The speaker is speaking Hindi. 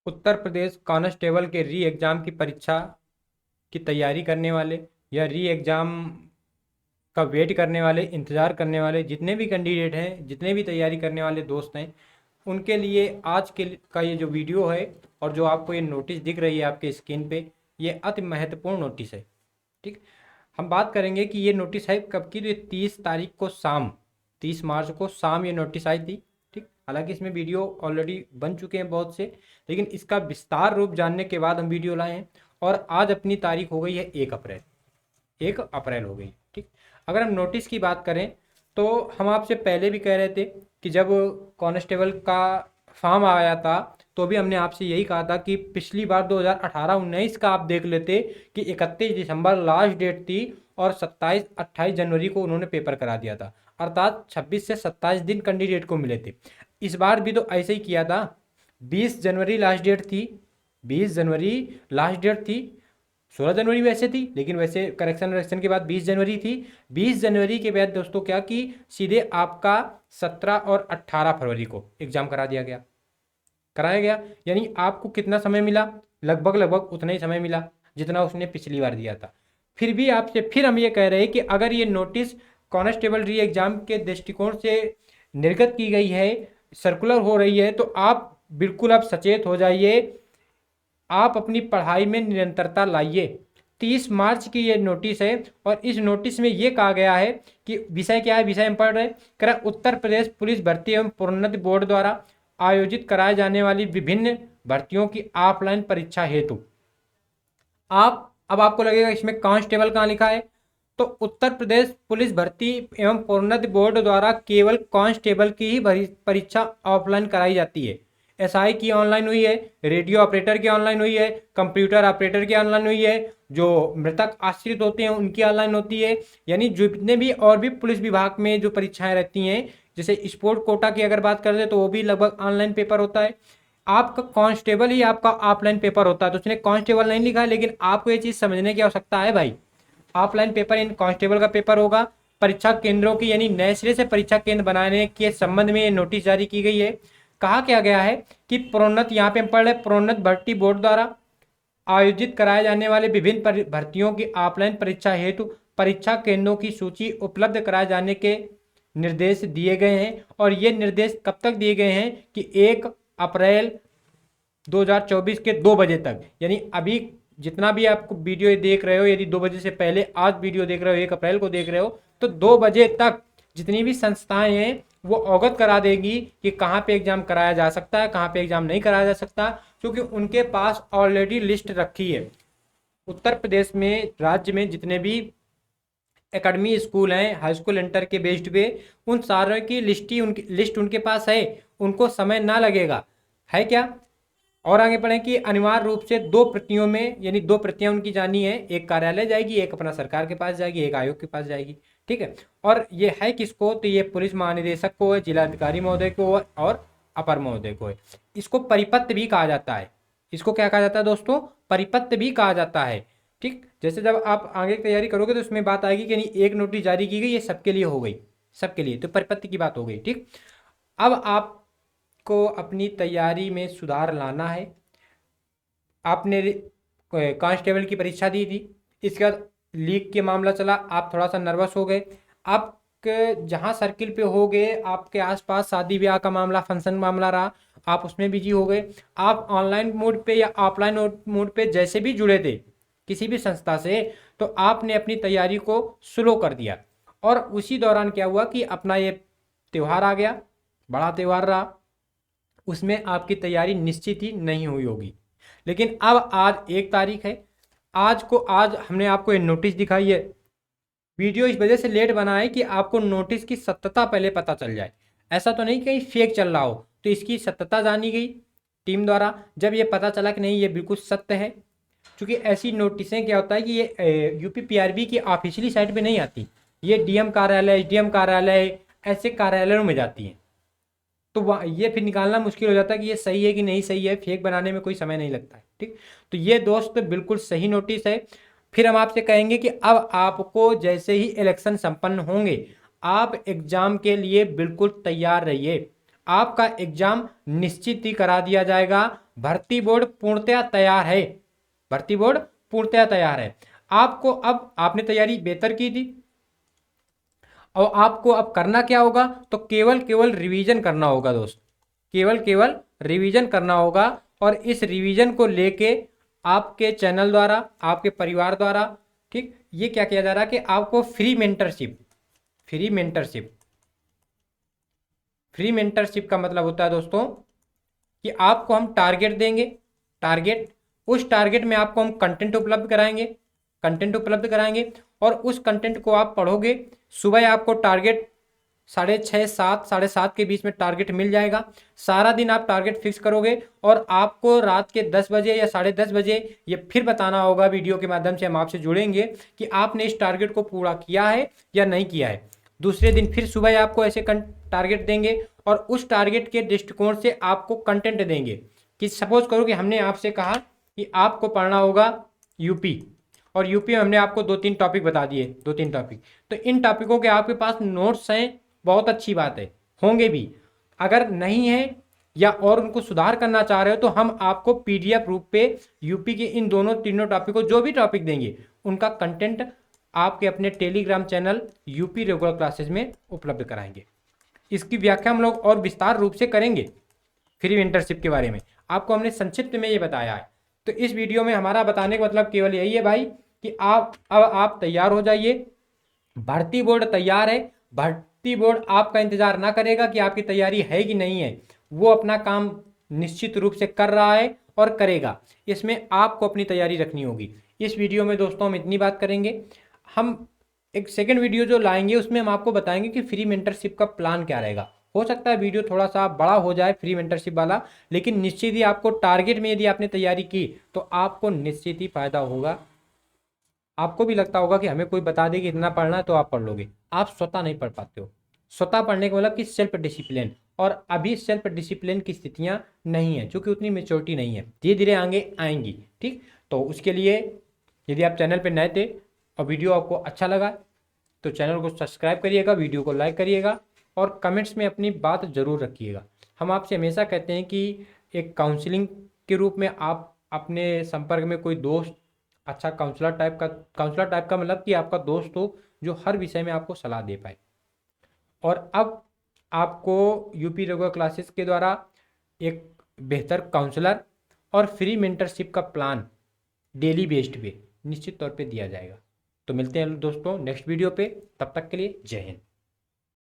उत्तर प्रदेश कांस्टेबल के री एग्ज़ाम की परीक्षा की तैयारी करने वाले या री एग्ज़ाम का वेट करने वाले, इंतज़ार करने वाले जितने भी कैंडिडेट हैं, जितने भी तैयारी करने वाले दोस्त हैं, उनके लिए आज के का ये जो वीडियो है और जो आपको ये नोटिस दिख रही है आपके स्क्रीन पे, ये अति महत्वपूर्ण नोटिस है। ठीक, हम बात करेंगे कि ये नोटिस है कब की, तो ये 30 तारीख को शाम, 30 मार्च को शाम ये नोटिस आई थी। ठीक, हालांकि इसमें वीडियो ऑलरेडी बन चुके हैं बहुत से, लेकिन इसका विस्तार रूप जानने के बाद हम वीडियो लाए हैं। और आज अपनी तारीख हो गई है 1 अप्रैल, 1 अप्रैल हो गई। ठीक, अगर हम नोटिस की बात करें तो हम आपसे पहले भी कह रहे थे कि जब कांस्टेबल का फॉर्म आया था तो भी हमने आपसे यही कहा था कि पिछली बार 2018-19 का आप देख लेते कि 31 दिसंबर लास्ट डेट थी और 27-28 जनवरी को उन्होंने पेपर करा दिया था, अर्थात 26 से 27 दिन कैंडिडेट को मिले थे। इस बार भी तो ऐसे ही किया था। 20 जनवरी लास्ट डेट थी, 20 जनवरी लास्ट डेट थी। 16 जनवरी वैसे थी, लेकिन वैसे करेक्शन के बाद 20 जनवरी थी। 20 जनवरी के बाद दोस्तों क्या कि सीधे आपका 17 और 18 फरवरी को एग्जाम कराया गया। यानी आपको कितना समय मिला? लगभग लगभग उतना ही समय मिला जितना उसने पिछली बार दिया था। फिर भी आपसे फिर हम ये कह रहे हैं कि अगर ये नोटिस कांस्टेबल री एग्जाम के दृष्टिकोण से निर्गत की गई है, सर्कुलर हो रही है, तो आप बिल्कुल आप सचेत हो जाइए, आप अपनी पढ़ाई में निरंतरता लाइए। 30 मार्च की ये नोटिस है और इस नोटिस में ये कहा गया है कि विषय क्या है, विषय हम पढ़ रहे हैं, कह रहा उत्तर प्रदेश पुलिस भर्ती एवं प्रोन्नति बोर्ड द्वारा आयोजित कराए जाने वाली विभिन्न भर्तियों की ऑफलाइन परीक्षा हेतु। आप अब आपको लगेगा इसमें कांस्टेबल कहाँ लिखा है, तो उत्तर प्रदेश पुलिस भर्ती एवं प्रोन्नति बोर्ड द्वारा केवल कांस्टेबल की ही परीक्षा ऑफलाइन कराई जाती है। एसआई की ऑनलाइन हुई है, रेडियो ऑपरेटर की ऑनलाइन हुई है, कंप्यूटर ऑपरेटर की ऑनलाइन हुई है, जो मृतक आश्रित होते हैं उनकी ऑनलाइन होती है। यानी जितने भी और भी पुलिस विभाग में जो परीक्षाएं रहती हैं, जैसे स्पोर्ट कोटा की अगर बात करें तो वो भी लगभग ऑनलाइन पेपर होता है। आपका कांस्टेबल ही आपका ऑफलाइन पेपर होता है, तो उसने कांस्टेबल नहीं लिखा है, लेकिन आपको ये चीज़ समझने की आवश्यकता है भाई। ऑफलाइन पेपर इन कांस्टेबल का पेपर होगा। परीक्षा केंद्रों की यानी नए सिरे से परीक्षा केंद्र बनाने के संबंध में ये नोटिस जारी की गई है। कहा क्या गया है कि प्रोन्नत, यहाँ पे हम पढ़ रहे प्रोन्नत भर्ती बोर्ड द्वारा आयोजित कराए जाने वाले विभिन्न भर्तियों की ऑफलाइन परीक्षा हेतु परीक्षा केंद्रों की सूची उपलब्ध कराए जाने के निर्देश दिए गए हैं। और ये निर्देश कब तक दिए गए हैं कि 1 अप्रैल 2024 के 2 बजे तक। यानी अभी जितना भी आपको वीडियो देख रहे हो, यदि 2 बजे से पहले आज वीडियो देख रहे हो, 1 अप्रैल को देख रहे हो, तो 2 बजे तक जितनी भी संस्थाएं हैं वो अवगत करा देगी कि कहाँ पे एग्जाम कराया जा सकता है, कहाँ पे एग्जाम नहीं कराया जा सकता, क्योंकि उनके पास ऑलरेडी लिस्ट रखी है। उत्तर प्रदेश में, राज्य में जितने भी एकेडमी स्कूल हैं हाई स्कूल इंटर के बेस्ड पे, उन सारों की लिस्ट उनके पास है। उनको समय ना लगेगा, है क्या। और आगे पढ़ें कि अनिवार्य रूप से 2 प्रतियों में, यानी 2 प्रतियां उनकी जानी है, एक कार्यालय जाएगी, एक अपना सरकार के पास जाएगी, एक आयोग के पास जाएगी। ठीक है, और ये है किसको, तो ये पुलिस महानिदेशक को है, जिलाधिकारी महोदय को है और अपर महोदय को है। इसको परिपत्र भी कहा जाता है। इसको क्या कहा जाता है दोस्तों? परिपत्र भी कहा जाता है। ठीक, जैसे जब आप आगे की तैयारी करोगे तो उसमें बात आएगी कि नहीं एक नोटिस जारी की गई, ये सबके लिए हो गई, सबके लिए, तो परिपत्र की बात हो गई। ठीक, अब आपको अपनी तैयारी में सुधार लाना है। आपने कांस्टेबल की परीक्षा दी थी, इसके बाद लीक के मामला चला, आप थोड़ा सा नर्वस हो गए। आपके जहाँ सर्किल पे हो गए, आपके आसपास शादी ब्याह का मामला, फंक्शन मामला रहा, आप उसमें बिजी हो गए। आप ऑनलाइन मोड पे या ऑफलाइन मोड पे जैसे भी जुड़े थे किसी भी संस्था से, तो आपने अपनी तैयारी को स्लो कर दिया। और उसी दौरान क्या हुआ कि अपना ये त्यौहार आ गया, बड़ा त्यौहार रहा, उसमें आपकी तैयारी निश्चित ही नहीं हुई होगी। लेकिन अब आज 1 तारीख है, आज हमने आपको ये नोटिस दिखाई है। वीडियो इस वजह से लेट बना है कि आपको नोटिस की सत्यता पहले पता चल जाए। ऐसा तो नहीं कहीं फेक चल रहा हो, तो इसकी सत्यता जानी गई टीम द्वारा। जब ये पता चला कि नहीं ये बिल्कुल सत्य है, क्योंकि ऐसी नोटिसें क्या होता है कि ये यूपी पीआरबी की ऑफिशियली साइट पे नहीं आती, ये डीएम कार्यालय, एसडीएम कार्यालय, ऐसे कार्यालयों में जाती हैं। तो वह ये फिर निकालना मुश्किल हो जाता है कि ये सही है कि नहीं सही है, फेक बनाने में कोई समय नहीं लगता है। ठीक, तो ये दोस्त बिल्कुल सही नोटिस है। फिर हम आपसे कहेंगे कि अब आपको जैसे ही इलेक्शन संपन्न होंगे, आप एग्जाम के लिए बिल्कुल तैयार रहिए। आपका एग्जाम निश्चित ही करा दिया जाएगा। भर्ती बोर्ड पूर्णतया तैयार है, भर्ती बोर्ड पूर्णतया तैयार है। आपको अब आपने तैयारी बेहतर की थी और आपको अब करना क्या होगा, तो केवल रिवीजन करना होगा दोस्त, केवल रिवीजन करना होगा। और इस रिवीजन को लेके आपके चैनल द्वारा, आपके परिवार द्वारा, ठीक, ये क्या किया जा रहा है कि आपको free mentorship, free mentorship, free mentorship का मतलब होता है दोस्तों कि आपको हम टारगेट देंगे, टारगेट, उस टारगेट में आपको हम कंटेंट उपलब्ध कराएंगे, कंटेंट उपलब्ध कराएंगे और उस कंटेंट को आप पढ़ोगे। सुबह आपको टारगेट 6:30 7, 7:30 के बीच में टारगेट मिल जाएगा। सारा दिन आप टारगेट फिक्स करोगे और आपको रात के 10 बजे या 10:30 बजे ये फिर बताना होगा, वीडियो के माध्यम से हम आपसे जुड़ेंगे कि आपने इस टारगेट को पूरा किया है या नहीं किया है। दूसरे दिन फिर सुबह आपको ऐसे टारगेट देंगे और उस टारगेट के दृष्टिकोण से आपको कंटेंट देंगे कि सपोज करो कि हमने आपसे कहा कि आपको पढ़ना होगा यूपी, और यूपी में हमने आपको 2-3 टॉपिक बता दिए, 2-3 टॉपिक, तो इन टॉपिकों के आपके पास नोट्स हैं, बहुत अच्छी बात है, होंगे भी। अगर नहीं है या और उनको सुधार करना चाह रहे हो तो हम आपको पीडीएफ रूप पे यूपी के इन दोनों तीनों टॉपिकों, जो भी टॉपिक देंगे उनका कंटेंट आपके अपने Telegram channel UP regular classes में उपलब्ध कराएंगे। इसकी व्याख्या हम लोग और विस्तार रूप से करेंगे फ्री मेंटरशिप के बारे में। आपको हमने संक्षिप्त में ये बताया है। तो इस वीडियो में हमारा बताने का मतलब केवल यही है भाई कि आप तैयार हो जाइए। भर्ती बोर्ड तैयार है, भर्ती बोर्ड आपका इंतजार ना करेगा कि आपकी तैयारी है कि नहीं है, वो अपना काम निश्चित रूप से कर रहा है और करेगा। इसमें आपको अपनी तैयारी रखनी होगी। इस वीडियो में दोस्तों हम इतनी बात करेंगे। हम एक सेकेंड वीडियो जो लाएंगे उसमें हम आपको बताएंगे कि फ्री मेंटरशिप का प्लान क्या रहेगा। हो सकता है वीडियो थोड़ा सा बड़ा हो जाए फ्री मेंटरशिप वाला, लेकिन निश्चित ही आपको टारगेट में यदि आपने तैयारी की तो आपको निश्चित ही फायदा होगा। आपको भी लगता होगा कि हमें कोई बता दे कि इतना पढ़ना है तो आप पढ़ लोगे, आप स्वतः नहीं पढ़ पाते हो। स्वतः पढ़ने का मतलब कि सेल्फ डिसिप्लिन, और अभी सेल्फ डिसिप्लिन की स्थितियां नहीं है, क्योंकि उतनी मेच्योरिटी नहीं है, धीरे धीरे आगे आएंगी। ठीक, तो उसके लिए यदि आप चैनल पर नए थे और वीडियो आपको अच्छा लगा तो चैनल को सब्सक्राइब करिएगा, वीडियो को लाइक करिएगा और कमेंट्स में अपनी बात ज़रूर रखिएगा। हम आपसे हमेशा कहते हैं कि एक काउंसलिंग के रूप में आप अपने संपर्क में कोई दोस्त, अच्छा काउंसलर टाइप का मतलब कि आपका दोस्त हो जो हर विषय में आपको सलाह दे पाए। और अब आपको यूपी रेगुलर क्लासेस के द्वारा एक बेहतर काउंसलर और फ्री मेंटरशिप का प्लान डेली बेस्ड पे निश्चित तौर पे दिया जाएगा। तो मिलते हैं दोस्तों नेक्स्ट वीडियो पे, तब तक के लिए जय हिंद।